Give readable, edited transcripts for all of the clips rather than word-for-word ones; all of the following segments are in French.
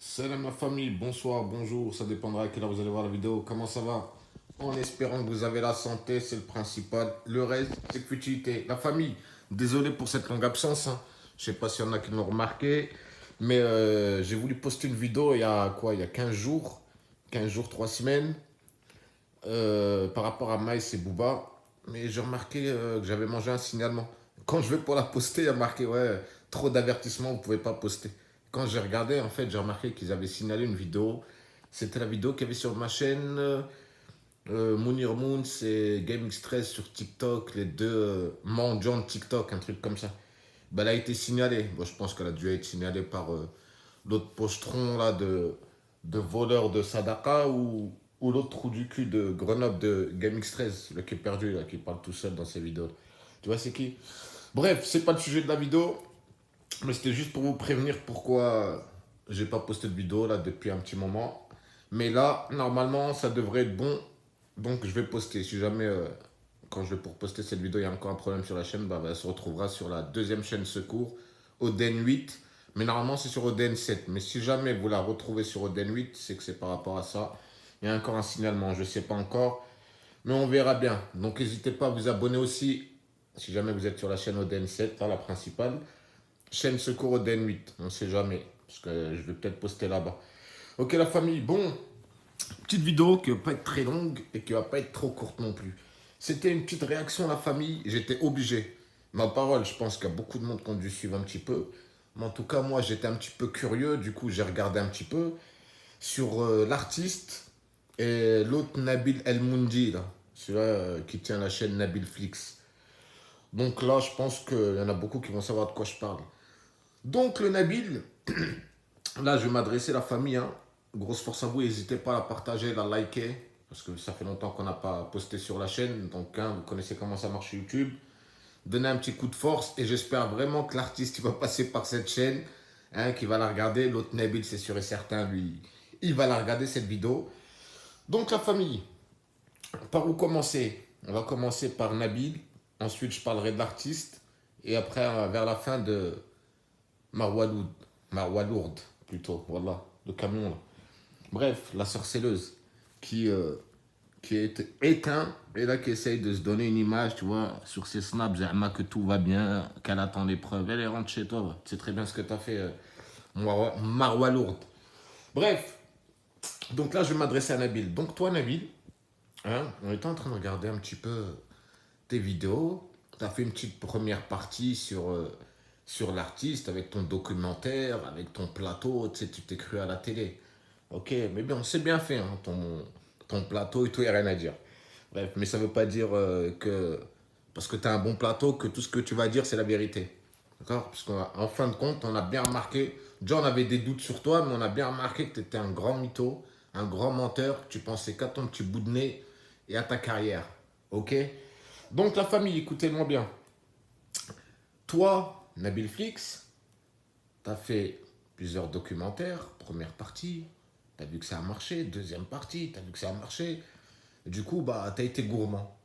Salam ma famille, bonsoir, bonjour, ça dépendra à quelle heure vous allez voir la vidéo. Comment ça va? En espérant que vous avez la santé, c'est le principal. Le reste, c'est futilité. La famille, désolé pour cette longue absence, hein. Je sais pas s'il y en a qui l'ont remarqué, mais j'ai voulu poster une vidéo il y a quoi? Il y a 15 jours, 15 jours, 3 semaines, par rapport à Maïs et Booba. Mais j'ai remarqué que j'avais mangé un signalement. Quand je vais pour la poster, il y a marqué, ouais, trop d'avertissements, vous pouvez pas poster. Quand j'ai regardé, en fait, j'ai remarqué qu'ils avaient signalé une vidéo. C'était la vidéo qu'il y avait sur ma chaîne, Mounir Moons et GameX13 sur TikTok, les deux mendiants de TikTok, un truc comme ça. Ben, elle a été signalée. Bon, je pense qu'elle a dû être signalée par l'autre pochetron là, de voleur de Sadaka ou l'autre trou du cul de Grenoble de GameX13, le qui est perdu, là, qui parle tout seul dans ses vidéos. Tu vois, c'est qui? Bref, c'est pas le sujet de la vidéo, mais c'était juste pour vous prévenir pourquoi j'ai pas posté de vidéo là depuis un petit moment. Mais là, normalement, ça devrait être bon. Donc, je vais poster. Si jamais, quand je vais pour poster cette vidéo, il y a encore un problème sur la chaîne, bah, elle se retrouvera sur la deuxième chaîne secours, Oden 8. Mais normalement, c'est sur Oden 7. Mais si jamais vous la retrouvez sur Oden 8, c'est que c'est par rapport à ça. Il y a encore un signalement, je ne sais pas encore. Mais on verra bien. Donc, n'hésitez pas à vous abonner aussi. Si jamais vous êtes sur la chaîne Oden 7, là, la principale. Chaîne Secours Oden 8, on ne sait jamais. Parce que je vais peut-être poster là-bas. Ok la famille, bon, petite vidéo qui va pas être très longue et qui va pas être trop courte non plus. C'était une petite réaction la famille, j'étais obligé. Ma parole, je pense qu'il y a beaucoup de monde qui ont dû suivre un petit peu. Mais en tout cas, moi j'étais un petit peu curieux, du coup j'ai regardé un petit peu sur l'artiste et l'autre Nabil El Moundi, là, celui-là qui tient la chaîne Nabil Flix. Donc là, je pense qu'il y en a beaucoup qui vont savoir de quoi je parle. Donc le Nabil, là, je vais m'adresser à la famille, hein. Grosse force à vous, n'hésitez pas à la partager, la liker, parce que ça fait longtemps qu'on n'a pas posté sur la chaîne. Donc, hein, vous connaissez comment ça marche sur YouTube. Donnez un petit coup de force et j'espère vraiment que l'artiste il va passer par cette chaîne, hein, qui va la regarder. L'autre Nabil, c'est sûr et certain, lui, il va la regarder cette vidéo. Donc, la famille, par où commencer? On va commencer par Nabil. Ensuite, je parlerai de l'artiste. Et après, vers la fin de Marwaloud. Marwalourde, plutôt. Voilà, le camion là. Bref, la sorcelleuse qui est éteinte et là qui essaye de se donner une image, tu vois, sur ses snaps, Zahma, que tout va bien, qu'elle attend l'épreuve. Elle rentre chez toi, tu sais très bien ce que tu as fait, Marwa lourde. Bref, donc là je vais m'adresser à Nabil. Donc toi Nabil, hein, on était en train de regarder un petit peu tes vidéos. Tu as fait une petite première partie sur l'artiste avec ton documentaire, avec ton plateau, tu sais, tu t'es cru à la télé. Ok, mais bien, c'est bien fait, hein, ton plateau et tout, il n'y a rien à dire. Bref, mais ça ne veut pas dire que parce que tu as un bon plateau, que tout ce que tu vas dire, c'est la vérité. D'accord? Parce qu'en fin de compte, on a bien remarqué, déjà on avait des doutes sur toi, mais on a bien remarqué que tu étais un grand mytho, un grand menteur, que tu pensais qu'à ton petit bout de nez et à ta carrière. Ok? Donc la famille, écoutez-moi bien. Toi, Nabil Flix, tu as fait plusieurs documentaires, première partie, tu as vu que ça a marché, deuxième partie, tu as vu que ça a marché. Du coup, bah, tu as été gourmand.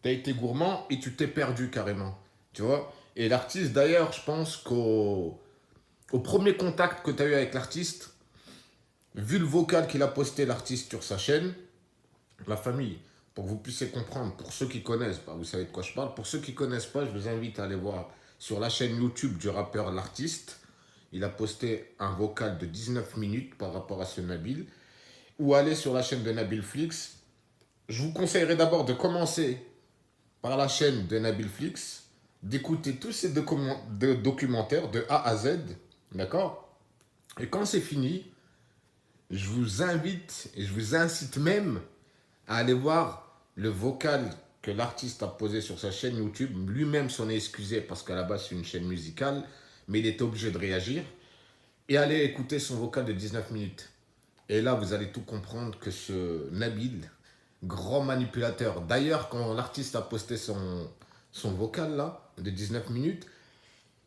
Tu as été gourmand et tu t'es perdu carrément. Tu vois? Et l'artiste, d'ailleurs, je pense au premier contact que tu as eu avec l'artiste, vu le vocal qu'il a posté l'artiste sur sa chaîne, la famille, pour que vous puissiez comprendre, pour ceux qui connaissent, bah, vous savez de quoi je parle, pour ceux qui ne connaissent pas, je vous invite à aller voir sur la chaîne YouTube du rappeur L'artiste. Il a posté un vocal de 19 minutes par rapport à ce Nabil. Ou aller sur la chaîne de Nabil Flix. Je vous conseillerais d'abord de commencer par la chaîne de Nabil Flix, d'écouter tous ces documentaires de A à Z, d'accord? Et quand c'est fini, je vous invite et je vous incite même à aller voir le vocal que l'artiste a posé sur sa chaîne YouTube. Lui-même s'en est excusé parce qu'à la base c'est une chaîne musicale, mais il était obligé de réagir. Et aller écouter son vocal de 19 minutes. Et là, vous allez tout comprendre que ce Nabil, grand manipulateur. D'ailleurs, quand l'artiste a posté son vocal là, de 19 minutes,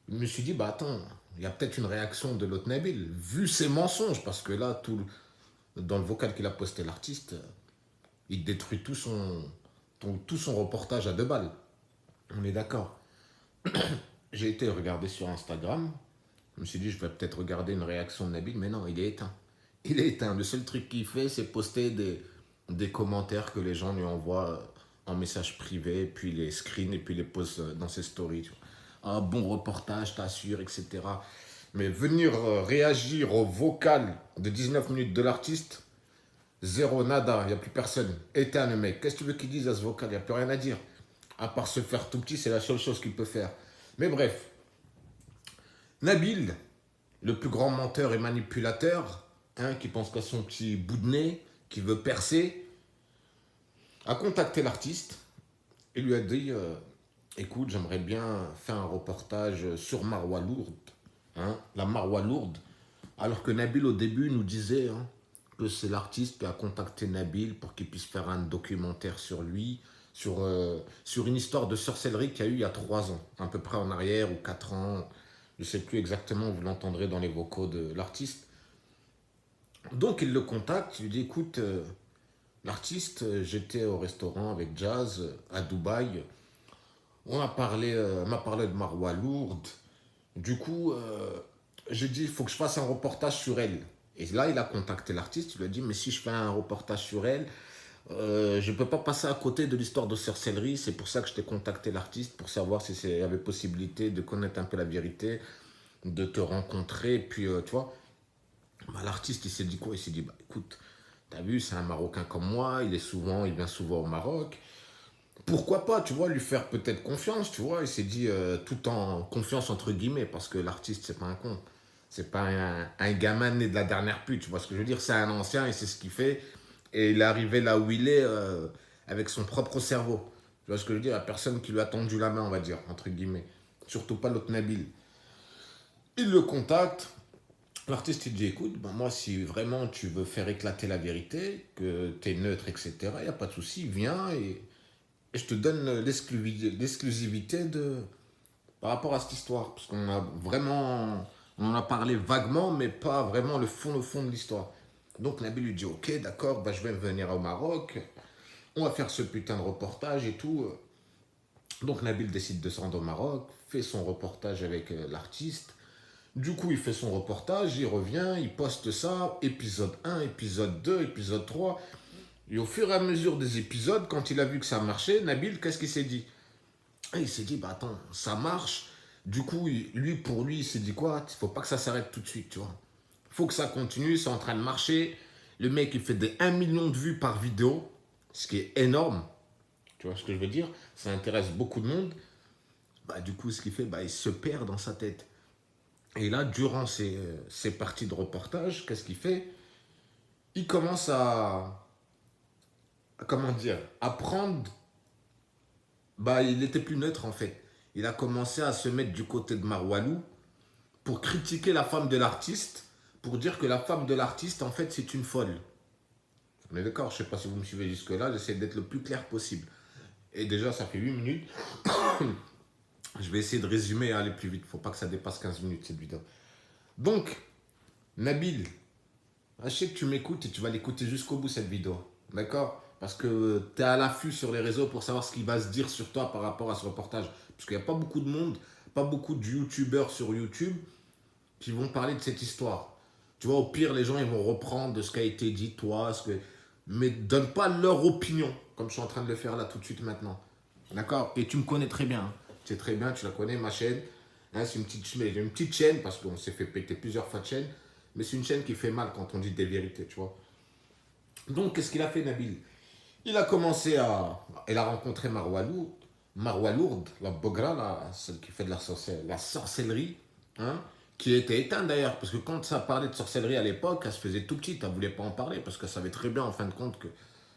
je me suis dit, bah attends, il y a peut-être une réaction de l'autre Nabil, vu ses mensonges, parce que là, dans le vocal qu'il a posté l'artiste, il détruit tout son reportage à 2 balles. On est d'accord. J'ai été regarder sur Instagram, je me suis dit, je vais peut-être regarder une réaction de Nabil, mais non, il est éteint. Il est éteint. Le seul truc qu'il fait, c'est poster des commentaires que les gens lui envoient en message privé, et puis les screens, et puis les posts dans ses stories. Tu vois. Un bon reportage, t'assure, etc. Mais venir réagir au vocal de 19 minutes de l'artiste, zéro, nada, il n'y a plus personne. Éteint le mec. Qu'est-ce que tu veux qu'il dise à ce vocal? Il n'y a plus rien à dire. À part se faire tout petit, c'est la seule chose qu'il peut faire. Mais bref, Nabil, le plus grand menteur et manipulateur, hein, qui pense qu'à son petit bout de nez, qui veut percer, a contacté l'artiste et lui a dit écoute, j'aimerais bien faire un reportage sur Marwa Lourdes, hein, la Marwa Lourde, alors que Nabil au début nous disait hein, que c'est l'artiste qui a contacté Nabil pour qu'il puisse faire un documentaire sur lui, sur une histoire de sorcellerie qu'il y a eu il y a 3 ans, à peu près en arrière, ou 4 ans, je ne sais plus exactement, vous l'entendrez dans les vocaux de l'artiste. Donc il le contacte, il lui dit écoute, l'artiste, j'étais au restaurant avec Jazz à Dubaï, m'a parlé de Marwa Lourdes, du coup, j'ai dit il faut que je fasse un reportage sur elle. Et là, il a contacté l'artiste, il lui a dit mais si je fais un reportage sur elle, je ne peux pas passer à côté de l'histoire de sorcellerie, c'est pour ça que je t'ai contacté l'artiste, pour savoir si il y avait possibilité de connaître un peu la vérité, de te rencontrer, puis tu vois, bah, l'artiste il s'est dit quoi? Il s'est dit bah écoute, t'as vu, c'est un Marocain comme moi, il vient souvent au Maroc, pourquoi pas, tu vois, lui faire peut-être confiance, tu vois, il s'est dit tout en confiance entre guillemets, parce que l'artiste c'est pas un con, c'est pas un gamin né de la dernière pute, tu vois ce que je veux dire, c'est un ancien et c'est ce qu'il fait, et il est arrivé là où il est avec son propre cerveau, tu vois ce que je veux dire, il n'y a personne qui lui a tendu la main, on va dire, entre guillemets, surtout pas l'autre Nabil. Il le contacte, l'artiste il dit écoute, ben moi si vraiment tu veux faire éclater la vérité, que tu es neutre, etc., il n'y a pas de souci, viens et je te donne l'exclusivité par rapport à cette histoire. Parce qu'on a vraiment, on en a parlé vaguement, mais pas vraiment le fond de l'histoire. Donc Nabil lui dit ok, d'accord, bah, je vais venir au Maroc, on va faire ce putain de reportage et tout. Donc Nabil décide de se rendre au Maroc, fait son reportage avec l'artiste. Du coup, il fait son reportage, il revient, il poste ça, épisode 1, épisode 2, épisode 3. Et au fur et à mesure des épisodes, quand il a vu que ça marchait, Nabil, qu'est-ce qu'il s'est dit? Et il s'est dit, bah attends, ça marche. Du coup, pour lui, il s'est dit quoi? Il faut pas que ça s'arrête tout de suite, tu vois. Il faut que ça continue, c'est en train de marcher. Le mec, il fait des 1 million de vues par vidéo, ce qui est énorme. Tu vois ce que je veux dire? Ça intéresse beaucoup de monde. Bah, du coup, ce qu'il fait, bah, il se perd dans sa tête. Et là, durant ces parties de reportage, qu'est-ce qu'il fait? Il commence comment dire, à prendre, bah, il était plus neutre en fait. Il a commencé à se mettre du côté de Marwalou pour critiquer la femme de l'artiste, pour dire que la femme de l'artiste, en fait, c'est une folle. On est d'accord, je ne sais pas si vous me suivez jusque-là, j'essaie d'être le plus clair possible. Et déjà, ça fait 8 minutes. Je vais essayer de résumer et aller plus vite. Il ne faut pas que ça dépasse 15 minutes cette vidéo. Donc, Nabil, je sais que tu m'écoutes et tu vas l'écouter jusqu'au bout cette vidéo. D'accord? Parce que tu es à l'affût sur les réseaux pour savoir ce qui va se dire sur toi par rapport à ce reportage. Parce qu'il n'y a pas beaucoup de monde, pas beaucoup de youtubeurs sur YouTube qui vont parler de cette histoire. Tu vois, au pire, les gens ils vont reprendre de ce qui a été dit, toi, mais donne pas leur opinion, comme je suis en train de le faire là tout de suite maintenant. D'accord? Et tu me connais très bien. Hein. Tu sais très bien, tu la connais, ma chaîne. Hein, c'est une petite chaîne, parce qu'on s'est fait péter plusieurs fois de chaîne, mais c'est une chaîne qui fait mal quand on dit des vérités, tu vois. Donc, qu'est-ce qu'il a fait, Nabil? Il a commencé à... Il a rencontré Marwa Lourdes, la bogra, là, celle qui fait de la sorcellerie, hein, qui était éteinte d'ailleurs, parce que quand ça parlait de sorcellerie à l'époque, elle se faisait tout petite, elle ne voulait pas en parler, parce qu'elle savait très bien, en fin de compte, que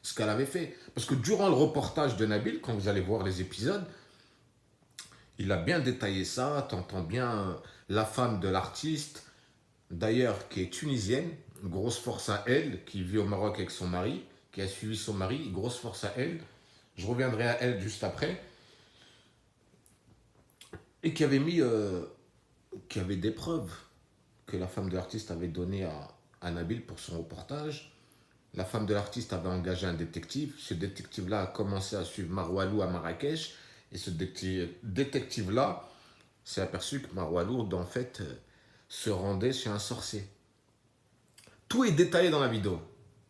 ce qu'elle avait fait. Parce que durant le reportage de Nabil, quand vous allez voir les épisodes, il a bien détaillé ça, t'entends bien la femme de l'artiste, d'ailleurs, qui est tunisienne, grosse force à elle, qui vit au Maroc avec son mari, qui a suivi son mari, grosse force à elle. Je reviendrai à elle juste après. Et qui avait des preuves que la femme de l'artiste avait données à Nabil pour son reportage. La femme de l'artiste avait engagé un détective. Ce détective-là a commencé à suivre Marwalou à Marrakech. Et ce détective-là s'est aperçu que Marwalou, en fait, se rendait chez un sorcier. Tout est détaillé dans la vidéo.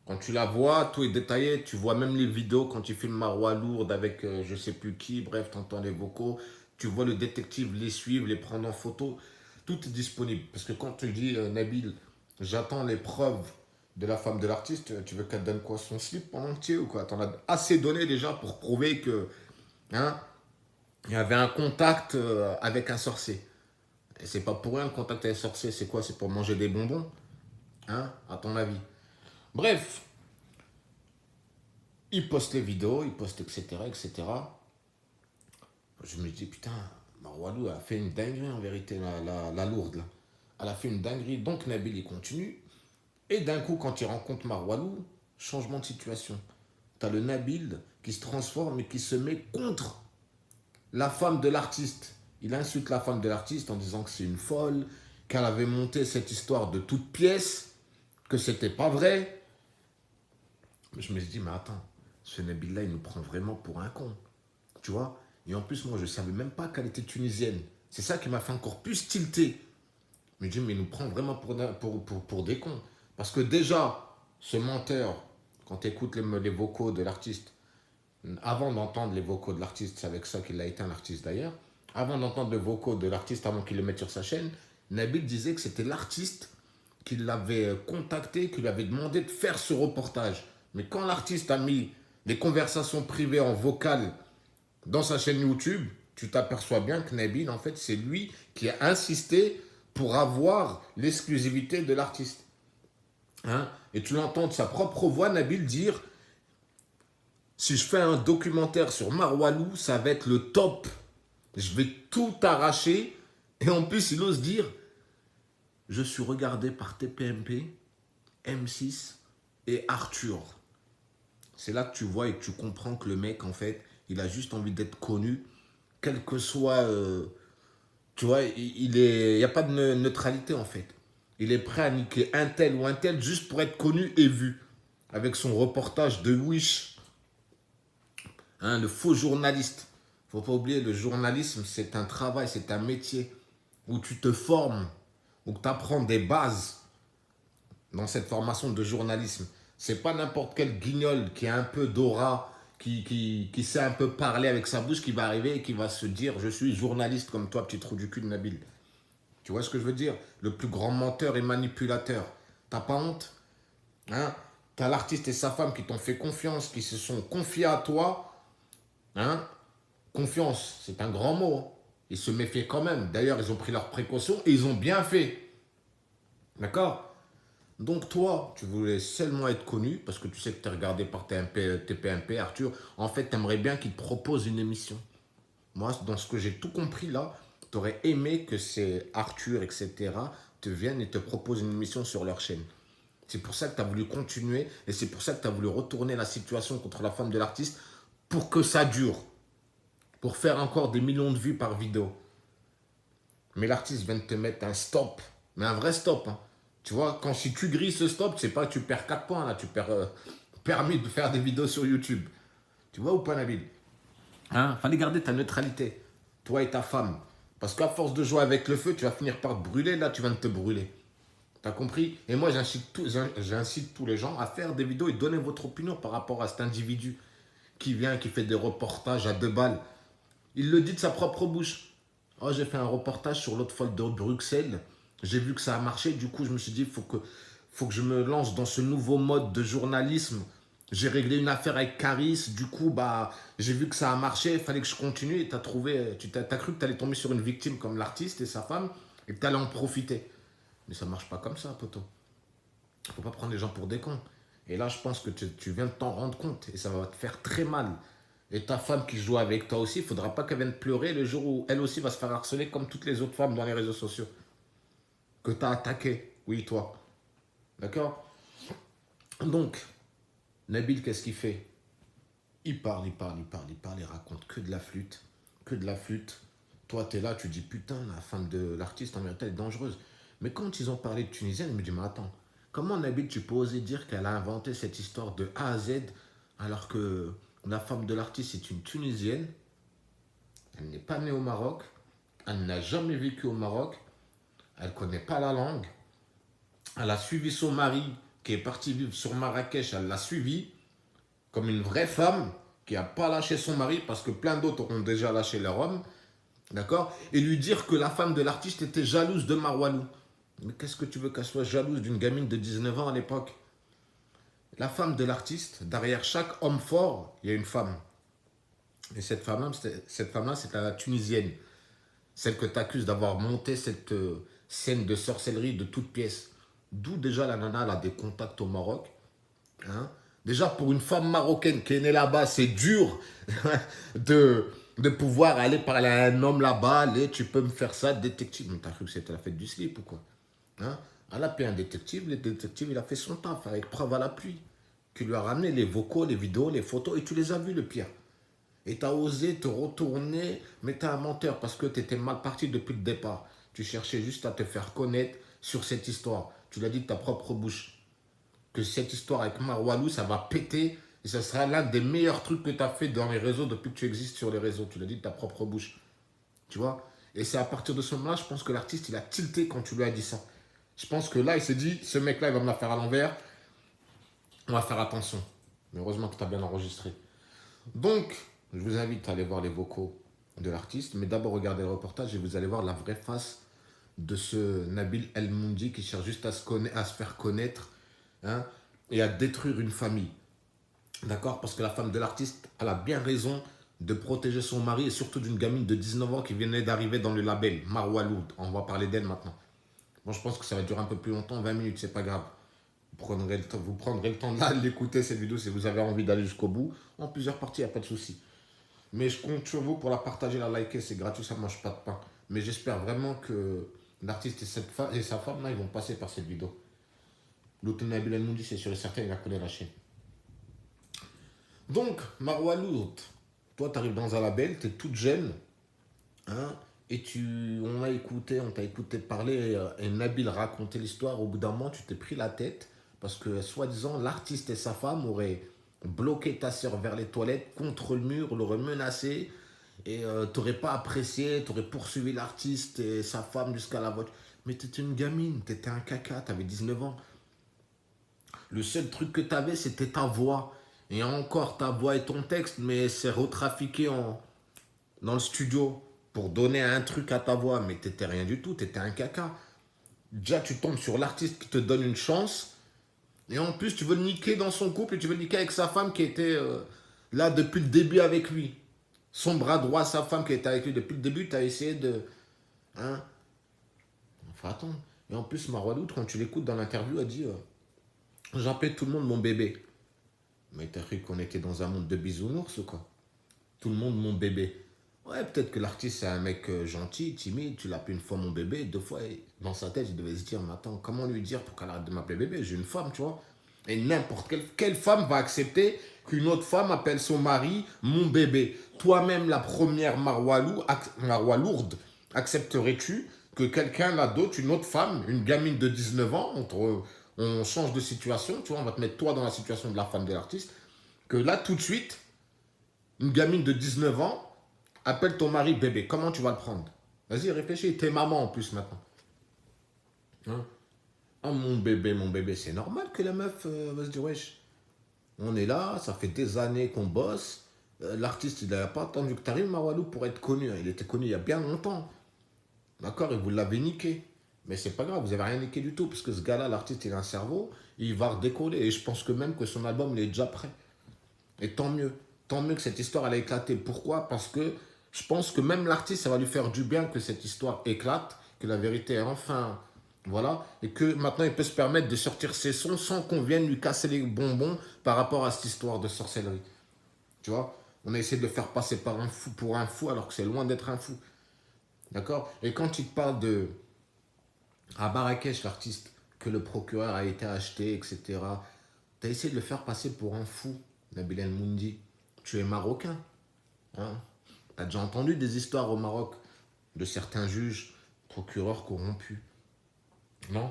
Quand tu la vois, tout est détaillé. Tu vois même les vidéos quand tu filmes Marois Lourde avec je sais plus qui. Bref, tu entends les vocaux. Tu vois le détective les suivre, les prendre en photo. Tout est disponible. Parce que quand tu dis, Nabil, j'attends les preuves de la femme de l'artiste, tu veux qu'elle donne quoi, son slip en entier ou quoi? T'en as assez donné déjà pour prouver que, hein, il y avait un contact avec un sorcier. Et c'est pas pour rien le contact avec un sorcier. C'est quoi? C'est pour manger des bonbons, hein, à ton avis? Bref, il poste les vidéos, il poste etc. etc. Je me dis, putain, Maroualou a fait une dinguerie en vérité, la lourde là. Elle a fait une dinguerie, donc Nabil il continue. Et d'un coup, quand il rencontre Maroualou, changement de situation. T'as le Nabil qui se transforme et qui se met contre la femme de l'artiste. Il insulte la femme de l'artiste en disant que c'est une folle, qu'elle avait monté cette histoire de toutes pièces, que c'était pas vrai. Je me suis dit, mais attends, ce Nabil-là, il nous prend vraiment pour un con. Tu vois? Et en plus, moi, je ne savais même pas qu'elle était tunisienne. C'est ça qui m'a fait encore plus tilter. Je me dis, mais il nous prend vraiment pour des cons. Parce que déjà, ce menteur, quand tu écoutes les vocaux de l'artiste, avant d'entendre les vocaux de l'artiste, c'est avec ça qu'il a été un artiste d'ailleurs, avant d'entendre les vocaux de l'artiste, avant qu'il le mette sur sa chaîne, Nabil disait que c'était l'artiste qui l'avait contacté, qui lui avait demandé de faire ce reportage. Mais quand l'artiste a mis des conversations privées en vocal dans sa chaîne YouTube, tu t'aperçois bien que Nabil, en fait, c'est lui qui a insisté pour avoir l'exclusivité de l'artiste. Hein? Et tu l'entends de sa propre voix, Nabil, dire si je fais un documentaire sur Maroualou, ça va être le top. Je vais tout arracher. Et en plus, il ose dire je suis regardé par TPMP, M6 et Arthur. C'est là que tu vois et que tu comprends que le mec, en fait, il a juste envie d'être connu, quel que soit. Tu vois, il n'y a pas de neutralité, en fait. Il est prêt à niquer un tel ou un tel juste pour être connu et vu. Avec son reportage de Wish, hein, le faux journaliste. Faut pas oublier, le journalisme, c'est un travail, c'est un métier où tu te formes, où tu apprends des bases dans cette formation de journalisme. C'est pas n'importe quel guignol qui a un peu d'aura, qui sait un peu parler avec sa bouche, qui va arriver et qui va se dire je suis journaliste comme toi, petit trou du cul de Nabil. Tu vois ce que je veux dire? Le plus grand menteur et manipulateur. T'as pas honte? Hein? T'as l'artiste et sa femme qui t'ont fait confiance, qui se sont confiés à toi. Hein? Confiance, c'est un grand mot. Hein. Ils se méfiaient quand même. D'ailleurs, ils ont pris leurs précautions et ils ont bien fait. D'accord? Donc toi, tu voulais seulement être connu parce que tu sais que tu es regardé par TPMP, Arthur. En fait, tu aimerais bien qu'il te propose une émission. Moi, dans ce que j'ai tout compris là, tu aurais aimé que ces Arthur, etc., te viennent et te proposent une émission sur leur chaîne. C'est pour ça que tu as voulu continuer et c'est pour ça que tu as voulu retourner la situation contre la femme de l'artiste pour que ça dure. Pour faire encore des millions de vues par vidéo. Mais l'artiste vient de te mettre un stop. Mais un vrai stop. Hein. Tu vois, quand si tu grilles ce stop, c'est pas que tu perds 4 points, là, tu perds permis de faire des vidéos sur YouTube. Tu vois ou pas, Nabil? Hein? Fallait garder ta neutralité, toi et ta femme. Parce qu'à force de jouer avec le feu, tu vas finir par te brûler, là, tu viens de te brûler. T'as compris? Et moi, j'incite tous les gens à faire des vidéos et donner votre opinion par rapport à cet individu qui vient, qui fait des reportages à 2 balles. Il le dit de sa propre bouche. Oh, j'ai fait un reportage sur l'autre folle de Bruxelles. J'ai vu que ça a marché. Du coup, je me suis dit, faut que je me lance dans ce nouveau mode de journalisme. J'ai réglé une affaire avec Caris. Du coup, bah, j'ai vu que ça a marché. Il fallait que je continue. Et t'as cru que tu allais tomber sur une victime comme l'artiste et sa femme et que tu allais en profiter. Mais ça marche pas comme ça, poto. Faut pas prendre les gens pour des cons. Et là, je pense que tu viens de t'en rendre compte et ça va te faire très mal. Et ta femme qui joue avec toi aussi, il ne faudra pas qu'elle vienne pleurer le jour où elle aussi va se faire harceler comme toutes les autres femmes dans les réseaux sociaux. Que tu as attaqué. Oui, toi. D'accord? Donc, Nabil, qu'est-ce qu'il fait? Il parle, il raconte que de la flûte. Que de la flûte. Toi, tu es là, tu dis putain, la femme de l'artiste en vérité elle est dangereuse. Mais quand ils ont parlé de Tunisienne, je me dis, mais attends, comment Nabil, tu peux oser dire qu'elle a inventé cette histoire de A à Z alors que la femme de l'artiste est une Tunisienne, elle n'est pas née au Maroc, elle n'a jamais vécu au Maroc, elle ne connaît pas la langue, elle a suivi son mari qui est partie vivre sur Marrakech, elle l'a suivie comme une vraie femme qui n'a pas lâché son mari parce que plein d'autres ont déjà lâché leur homme, d'accord? Et lui dire que la femme de l'artiste était jalouse de Marwalou. Mais qu'est-ce que tu veux qu'elle soit jalouse d'une gamine de 19 ans à l'époque? La femme de l'artiste, derrière chaque homme fort, il y a une femme. Et cette femme-là, c'est la Tunisienne. Celle que tu accuses d'avoir monté cette scène de sorcellerie de toutes pièces. D'où déjà la nana, elle a des contacts au Maroc. Hein. Déjà, pour une femme marocaine qui est née là-bas, c'est dur de, de pouvoir aller parler à un homme là-bas. Allez, tu peux me faire ça, détective. Mais t'as cru que c'était la fête du slip ou quoi? Hein. Elle a payé un détective. Le détective, il a fait son taf avec preuve à l'appui. Qui lui a ramené les vocaux, les vidéos, les photos. Et tu les as vus, le pire. Et tu as osé te retourner, mais tu es un menteur parce que tu étais mal parti depuis le départ. Tu cherchais juste à te faire connaître sur cette histoire. Tu l'as dit de ta propre bouche. Que cette histoire avec Marwalou, ça va péter. Et ça sera l'un des meilleurs trucs que tu as fait dans les réseaux depuis que tu existes sur les réseaux. Tu l'as dit de ta propre bouche. Tu vois? Et c'est à partir de ce moment-là, je pense que l'artiste, il a tilté quand tu lui as dit ça. Je pense que là, il s'est dit, ce mec-là, il va me la faire à l'envers. On va faire attention. Mais heureusement que tu as bien enregistré. Donc, je vous invite à aller voir les vocaux de l'artiste, mais d'abord regardez le reportage et vous allez voir la vraie face de ce Nabil El Moundi qui cherche juste à se faire connaître, hein, et à détruire une famille. D'accord? Parce que la femme de l'artiste, elle a bien raison de protéger son mari et surtout d'une gamine de 19 ans qui venait d'arriver dans le label, Marwa Loud. On va parler d'elle maintenant. Moi, je pense que ça va durer un peu plus longtemps, 20 minutes, c'est pas grave. Vous prendrez le temps de l'écouter, cette vidéo, si vous avez envie d'aller jusqu'au bout. En plusieurs parties, il n'y a pas de souci. Mais je compte sur vous pour la partager, la liker, c'est gratuit, ça ne mange pas de pain. Mais j'espère vraiment que l'artiste et sa femme, là, ils vont passer par cette vidéo. L'autre Nabil El Moundi, c'est sûr et certain, il va connaître la chaîne. Donc, Marwa Loud, toi, tu arrives dans un label, tu es toute jeune, hein, et on t'a écouté parler, et Nabil raconter l'histoire. Au bout d'un moment, tu t'es pris la tête, parce que, soi-disant, l'artiste et sa femme auraient bloqué ta soeur vers les toilettes, contre le mur, l'auraient menacé, et tu n'aurais pas apprécié, tu aurais poursuivi l'artiste et sa femme jusqu'à la voiture. Mais tu étais une gamine, tu étais un caca, tu avais 19 ans. Le seul truc que tu avais, c'était ta voix. Et encore, ta voix et ton texte, mais c'est retrafiqué dans le studio pour donner un truc à ta voix. Mais tu n'étais rien du tout, tu étais un caca. Déjà, tu tombes sur l'artiste qui te donne une chance. Et en plus, tu veux le niquer dans son couple et tu veux le niquer avec sa femme qui était là depuis le début avec lui. Son bras droit, sa femme qui était avec lui depuis le début, tu as essayé de... Hein? Enfin, attends. Et en plus, Marwaloud, quand tu l'écoutes dans l'interview, elle dit j'appelle tout le monde mon bébé. Mais t'as cru qu'on était dans un monde de bisounours ou quoi? Tout le monde mon bébé. Ouais, peut-être que l'artiste c'est un mec gentil, timide, tu l'appelles une fois mon bébé, deux fois, dans sa tête, il devait se dire, mais attends, comment lui dire pour qu'elle arrête de m'appeler bébé? J'ai une femme, tu vois. Et n'importe quelle femme va accepter qu'une autre femme appelle son mari mon bébé. Toi-même, la première Marwa lourde, accepterais-tu que quelqu'un là d'autre, une autre femme, une gamine de 19 ans, on change de situation, tu vois, on va te mettre toi dans la situation de la femme de l'artiste, que là, tout de suite, une gamine de 19 ans appelle ton mari bébé. Comment tu vas le prendre? Vas-y, réfléchis. T'es maman en plus maintenant. Hein? Ah, mon bébé, c'est normal que la meuf va se dire, wesh, on est là, ça fait des années qu'on bosse. L'artiste, il n'a pas attendu que tu arrives, Marwalou, pour être connu. Il était connu il y a bien longtemps. D'accord? Et vous l'avez niqué. Mais c'est pas grave, vous n'avez rien niqué du tout, parce que ce gars-là, l'artiste, il a un cerveau, il va redécoller. Et je pense que même que son album, il est déjà prêt. Et tant mieux. Tant mieux que cette histoire, elle a éclaté. Pourquoi? Parce que je pense que même l'artiste, ça va lui faire du bien que cette histoire éclate, que la vérité est enfin... Voilà. Et que maintenant, il peut se permettre de sortir ses sons sans qu'on vienne lui casser les bonbons par rapport à cette histoire de sorcellerie. Tu vois? On a essayé de le faire passer par un fou pour un fou, alors que c'est loin d'être un fou. D'accord? Et quand il te parle de... À Marrakech, l'artiste, que le procureur a été acheté, etc. Tu as essayé de le faire passer pour un fou, Nabil El Moundi. Tu es marocain. Hein? Tu as déjà entendu des histoires au Maroc de certains juges, procureurs corrompus. Non?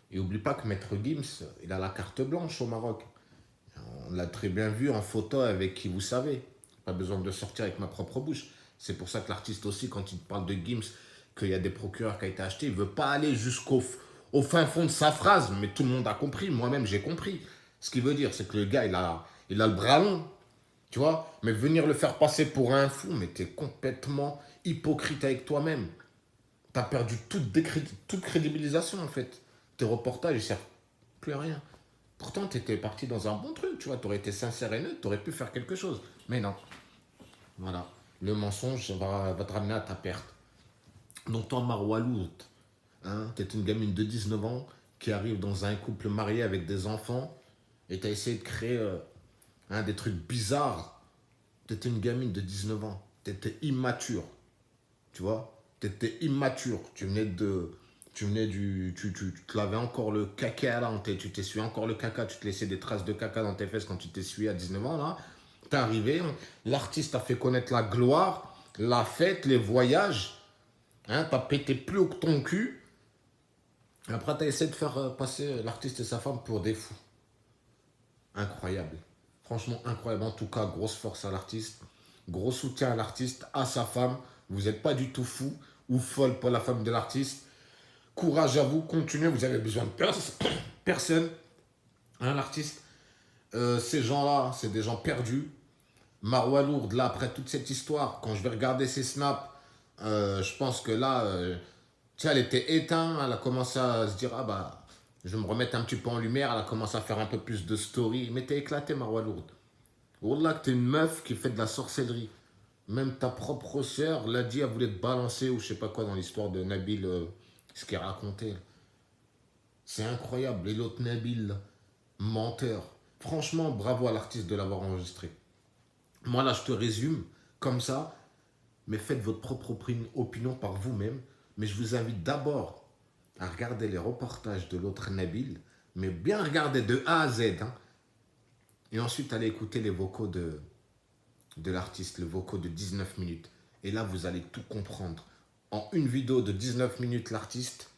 Et oublie pas que Maître Gims, il a la carte blanche au Maroc. On l'a très bien vu en photo avec qui vous savez. Pas besoin de sortir avec ma propre bouche. C'est pour ça que l'artiste aussi, quand il parle de Gims, qu'il y a des procureurs qui ont été achetés, il ne veut pas aller jusqu'au au fin fond de sa phrase, mais tout le monde a compris, moi-même j'ai compris. Ce qu'il veut dire, c'est que le gars, il a le bras long, tu vois, mais venir le faire passer pour un fou, mais t'es complètement hypocrite avec toi-même. T'as perdu toute crédibilisation, en fait. Tes reportages, ils servent plus à rien. Pourtant, t'étais parti dans un bon truc, tu vois, t'aurais été sincère et neutre, t'aurais pu faire quelque chose. Mais non, voilà. Le mensonge va te ramener à ta perte. Donc toi, Marwa Lourdes, hein, t'es une gamine de 19 ans qui arrive dans un couple marié avec des enfants et t'as essayé de créer des trucs bizarres. T'étais une gamine de 19 ans. T'étais immature. Tu vois? T'étais immature. Tu venais du. Tu te lavais encore le caca là. Tu t'essuyais encore le caca. Tu te laissais des traces de caca dans tes fesses quand tu t'essuyais à 19 ans là. T'es arrivé. L'artiste a fait connaître la gloire, la fête, les voyages. Hein, t'as pété plus haut que ton cul. Et après, t'as essayé de faire passer l'artiste et sa femme pour des fous. Incroyable. Franchement, incroyable. En tout cas, grosse force à l'artiste. Gros soutien à l'artiste, à sa femme. Vous n'êtes pas du tout fou ou folle pour la femme de l'artiste. Courage à vous, continuez. Vous avez besoin de personne. Hein, l'artiste. Ces gens-là, c'est des gens perdus. Marwa Lourdes, là, après toute cette histoire, quand je vais regarder ses snaps, je pense que là, tu sais, elle était éteinte. Elle a commencé à se dire, ah bah, je vais me remettre un petit peu en lumière. Elle a commencé à faire un peu plus de story. Mais t'es éclaté, Marwa Lourdes. Wallah, que t'es une meuf qui fait de la sorcellerie. Même ta propre sœur l'a dit, elle voulait te balancer ou je sais pas quoi dans l'histoire de Nabil, ce qu'il racontait. C'est incroyable. Et l'autre Nabil, là, menteur. Franchement, bravo à l'artiste de l'avoir enregistré. Moi, là, je te résume comme ça, mais faites votre propre opinion par vous-même. Mais je vous invite d'abord à regarder les reportages de l'autre Nabil, mais bien regarder de A à Z. Hein, et ensuite, allez écouter les vocaux de l'artiste, le vocaux de 19 minutes. Et là, vous allez tout comprendre. En une vidéo de 19 minutes, l'artiste,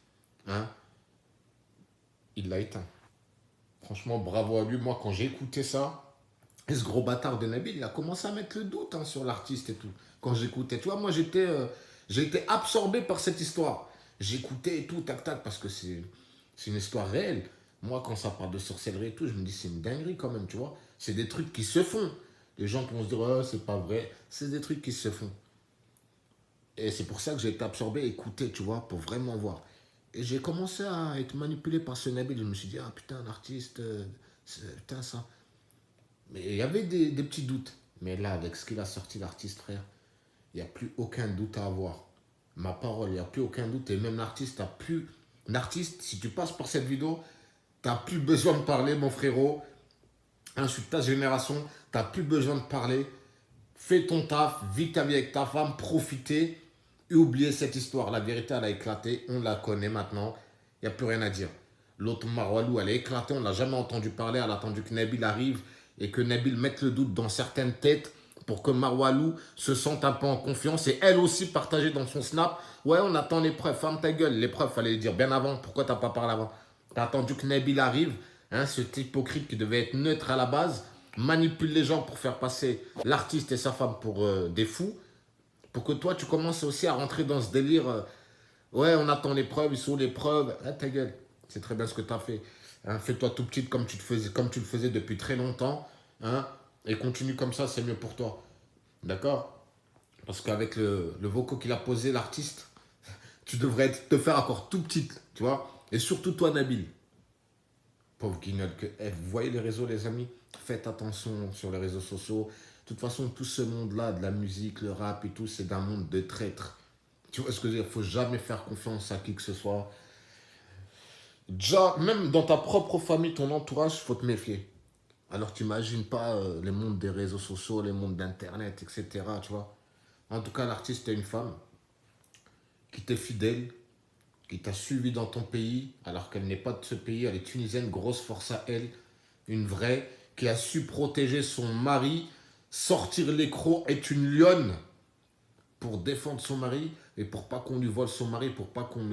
hein, il l'a éteint. Franchement, bravo à lui. Moi, quand j'ai écouté ça, et ce gros bâtard de Nabil, il a commencé à mettre le doute hein, sur l'artiste et tout. Quand j'écoutais, tu vois, moi, j'ai été absorbé par cette histoire. J'écoutais et tout, tac, tac, parce que c'est une histoire réelle. Moi, quand ça parle de sorcellerie et tout, je me dis, c'est une dinguerie quand même, tu vois. C'est des trucs qui se font. Les gens qui vont se dire, oh, c'est pas vrai. C'est des trucs qui se font. Et c'est pour ça que j'ai été absorbé, écouté, tu vois, pour vraiment voir. Et j'ai commencé à être manipulé par ce Nabil. Je me suis dit, ah putain, l'artiste, putain, ça. Mais il y avait des petits doutes. Mais là, avec ce qu'il a sorti, l'artiste, frère, il n'y a plus aucun doute à avoir. Ma parole, il n'y a plus aucun doute. Et même l'artiste, L'artiste, si tu passes par cette vidéo, tu n'as plus besoin de parler, mon frérot. Insulte ta génération, tu n'as plus besoin de parler. Fais ton taf, vis ta vie avec ta femme, profitez et oubliez cette histoire. La vérité, elle a éclaté, on la connaît maintenant, il n'y a plus rien à dire. L'autre Marwalou, elle a éclaté, on ne l'a jamais entendu parler, elle a attendu que Nabil arrive et que Nabil mette le doute dans certaines têtes pour que Marwalou se sente un peu en confiance et elle aussi partager dans son snap. Ouais, on attend les preuves, ferme ta gueule, les preuves, fallait les dire bien avant, pourquoi t'as pas parlé avant? T'as attendu que Nabil arrive, hein, cet hypocrite qui devait être neutre à la base, manipule les gens pour faire passer l'artiste et sa femme pour des fous, pour que toi tu commences aussi à rentrer dans ce délire. Ouais, on attend les preuves, ils sont les preuves. Ah, ta gueule, c'est très bien ce que tu as fait. Hein, fais-toi tout petite comme tu le faisais depuis très longtemps. Hein, et continue comme ça, c'est mieux pour toi. D'accord? Parce qu'avec le vocal qu'il a posé, l'artiste, tu devrais te faire encore tout petite, tu vois. Et surtout toi, Nabil. Pauvre guignol que. Eh, vous voyez les réseaux, les amis? Faites attention sur les réseaux sociaux. De toute façon, tout ce monde-là, de la musique, le rap et tout, c'est d'un monde de traîtres. Tu vois ce que je veux dire? Il faut jamais faire confiance à qui que ce soit. Déjà, même dans ta propre famille, ton entourage, il faut te méfier. Alors t'imagines pas les mondes des réseaux sociaux, les mondes d'Internet, etc. Tu vois? En tout cas, l'artiste est une femme qui t'est fidèle, qui t'a suivi dans ton pays, alors qu'elle n'est pas de ce pays, elle est tunisienne, grosse force à elle, une vraie, qui a su protéger son mari, sortir l'écrou, est une lionne pour défendre son mari et pour pas qu'on lui vole son mari, pour pas qu'on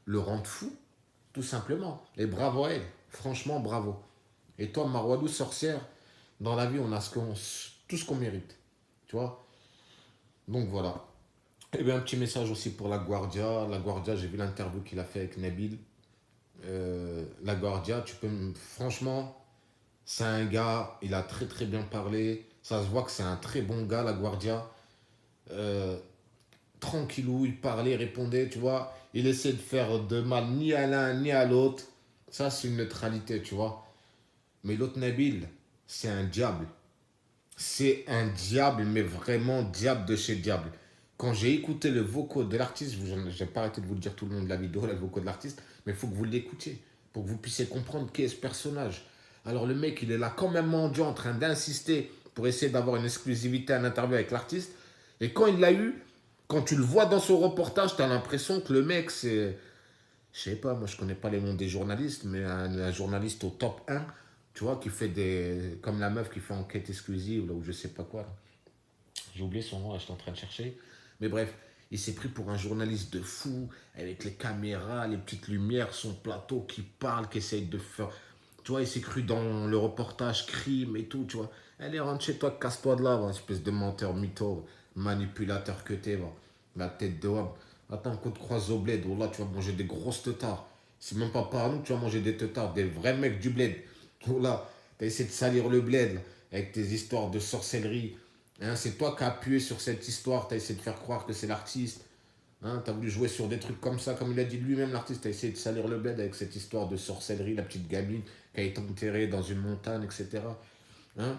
le rende fou, tout simplement. Et bravo à elle, franchement bravo. Et toi, Marwadou, sorcière, dans la vie, on a tout ce qu'on mérite, tu vois. Donc voilà. Et bien un petit message aussi pour la Guardia. La Guardia, j'ai vu l'interview qu'il a fait avec Nabil. La Guardia, franchement, c'est un gars, il a très très bien parlé. Ça se voit que c'est un très bon gars, la Guardia. Euh, Tranquillou, il parlait, il répondait, tu vois. Il essaie de faire de mal ni à l'un ni à l'autre. Ça, c'est une neutralité, tu vois. Mais l'autre Nabil, c'est un diable. C'est un diable, mais vraiment diable de chez diable. Quand j'ai écouté le vocaux de l'artiste, j'ai pas arrêté de vous le dire tout le long de la vidéo, le vocaux de l'artiste, mais il faut que vous l'écoutiez pour que vous puissiez comprendre qui est ce personnage. Alors le mec, il est là comme un mendiant en train d'insister pour essayer d'avoir une exclusivité, un interview avec l'artiste. Et quand il l'a eu, quand tu le vois dans son reportage, tu as l'impression que le mec, c'est, je sais pas, moi je connais pas les noms des journalistes, mais un journaliste au top 1, tu vois, qui fait des. Comme la meuf qui fait enquête exclusive, là, ou je sais pas quoi. Là. J'ai oublié son nom, là, j'étais en train de chercher. Mais bref, il s'est pris pour un journaliste de fou, avec les caméras, les petites lumières, son plateau qui parle, qui essaye de faire. Tu vois, il s'est cru dans le reportage crime et tout, tu vois. Allez, rentre chez toi, casse-toi de là, va, espèce de menteur, mytho, manipulateur que t'es, va. La tête de homme. Attends, qu'on te croise au bled, oh là, tu vas manger des grosses teutards. C'est même pas par nous que tu vas manger des teutards, des vrais mecs du bled. Oh là, t'as essayé de salir le bled, là, avec tes histoires de sorcellerie. Hein, c'est toi qui as appuyé sur cette histoire, t'as essayé de faire croire que c'est l'artiste. Hein, t'as voulu jouer sur des trucs comme ça, comme il a dit lui-même, l'artiste. T'as essayé de salir le bled avec cette histoire de sorcellerie, la petite gamine qui a été enterrée dans une montagne, etc. Hein,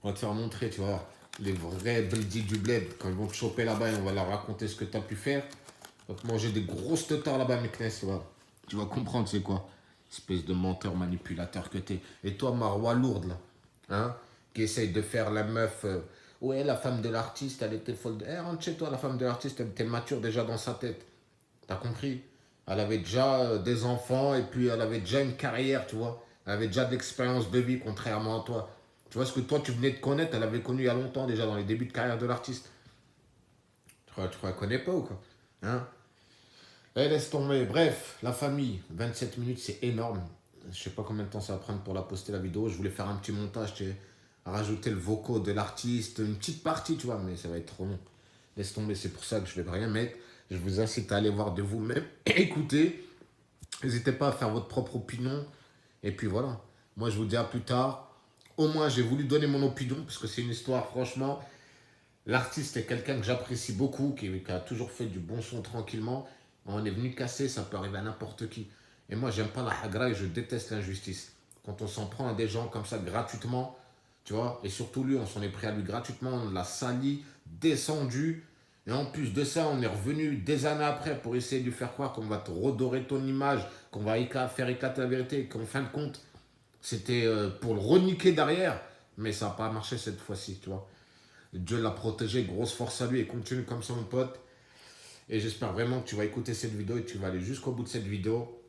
on va te faire montrer, tu vois, les vrais bledis du bled. Quand ils vont te choper là-bas et on va leur raconter ce que t'as pu faire. On va te manger des grosses teutards là-bas, mec, tu vois. Tu vas comprendre c'est quoi. Espèce de menteur manipulateur que t'es. Et toi, Marois lourde, là, hein, qui essaye de faire la meuf. Ouais, la femme de l'artiste, elle était folle. Eh, rentre chez toi, la femme de l'artiste, elle était mature déjà dans sa tête. T'as compris? Elle avait déjà des enfants et puis elle avait déjà une carrière, tu vois. Elle avait déjà de l'expérience de vie, contrairement à toi. Tu vois ce que toi tu venais de connaître, elle avait connu il y a longtemps déjà dans les débuts de carrière de l'artiste. Tu crois qu'elle connaît pas ou quoi? Hein? Eh, laisse tomber. Bref, la famille, 27 minutes, c'est énorme. Je sais pas combien de temps ça va prendre pour la poster la vidéo. Je voulais faire un petit montage, tu sais, rajouter le vocaux de l'artiste, une petite partie, tu vois, mais ça va être trop long. Laisse tomber, c'est pour ça que je vais rien mettre. Je vous incite à aller voir de vous-même. Écoutez, n'hésitez pas à faire votre propre opinion. Et puis voilà. Moi, je vous dis à plus tard. Au moins, j'ai voulu donner mon opinion, parce que c'est une histoire, franchement. L'artiste est quelqu'un que j'apprécie beaucoup, qui a toujours fait du bon son tranquillement. On est venu casser, ça peut arriver à n'importe qui. Et moi, j'aime pas la hagra et je déteste l'injustice. Quand on s'en prend à des gens comme ça gratuitement, tu vois, et surtout lui, on s'en est pris à lui gratuitement, on l'a sali, descendu. Et en plus de ça, on est revenu des années après pour essayer de lui faire croire qu'on va te redorer ton image, qu'on va faire éclater la vérité, et qu'en fin de compte, c'était pour le reniquer derrière. Mais ça n'a pas marché cette fois-ci, tu vois. Dieu l'a protégé, grosse force à lui et continue comme ça mon pote. Et j'espère vraiment que tu vas écouter cette vidéo et tu vas aller jusqu'au bout de cette vidéo.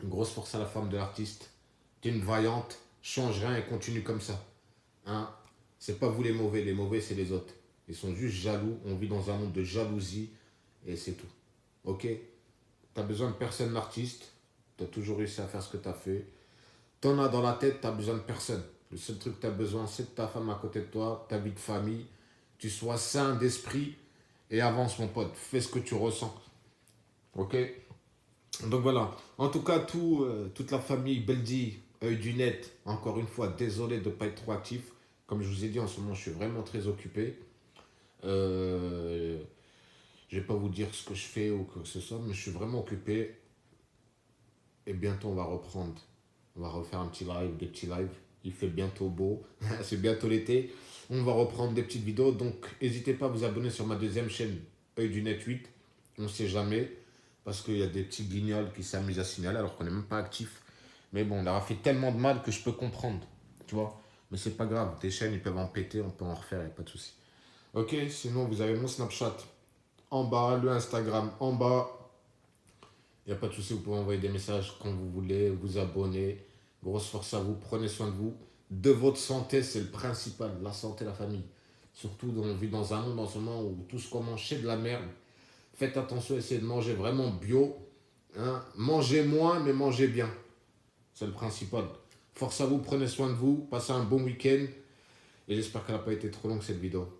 Une grosse force à la femme de l'artiste. Tu es une vaillante, change rien et continue comme ça. Hein? C'est pas vous les mauvais c'est les autres. Ils sont juste jaloux, on vit dans un monde de jalousie et c'est tout. Ok? T'as besoin de personne l'artiste, t'as toujours réussi à faire ce que t'as fait. T'en as dans la tête, t'as besoin de personne. Le seul truc que t'as besoin, c'est de ta femme à côté de toi, ta vie de famille. Tu sois sain d'esprit et avance, mon pote. Fais ce que tu ressens. Ok? Donc voilà. En tout cas, toute la famille Beldi, œil du net, encore une fois, désolé de ne pas être trop actif. Comme je vous ai dit, en ce moment, je suis vraiment très occupé. Euh, je ne vais pas vous dire ce que je fais ou quoi que ce soit, mais je suis vraiment occupé. Et bientôt, on va reprendre. On va refaire un petit live, des petits lives. Il fait bientôt beau. C'est bientôt l'été. On va reprendre des petites vidéos. Donc, n'hésitez pas à vous abonner sur ma deuxième chaîne, œil du net 8. On ne sait jamais. Parce qu'il y a des petits guignols qui s'amusent à signaler alors qu'on n'est même pas actif. Mais bon, on leur a fait tellement de mal que je peux comprendre. Tu vois? Mais c'est pas grave. Des chaînes, ils peuvent en péter. On peut en refaire. Il n'y a pas de souci. Ok, sinon, vous avez mon Snapchat en bas, le Instagram en bas. Il n'y a pas de souci, vous pouvez envoyer des messages quand vous voulez, vous abonner. Grosse force à vous, prenez soin de vous. De votre santé, c'est le principal, la santé, la famille. Surtout, on vit dans un monde en ce moment où tout ce qu'on mange, c'est de la merde. Faites attention, essayez de manger vraiment bio. Hein. Mangez moins, mais mangez bien. C'est le principal. Force à vous, prenez soin de vous, passez un bon week-end. Et j'espère qu'elle n'a pas été trop longue cette vidéo.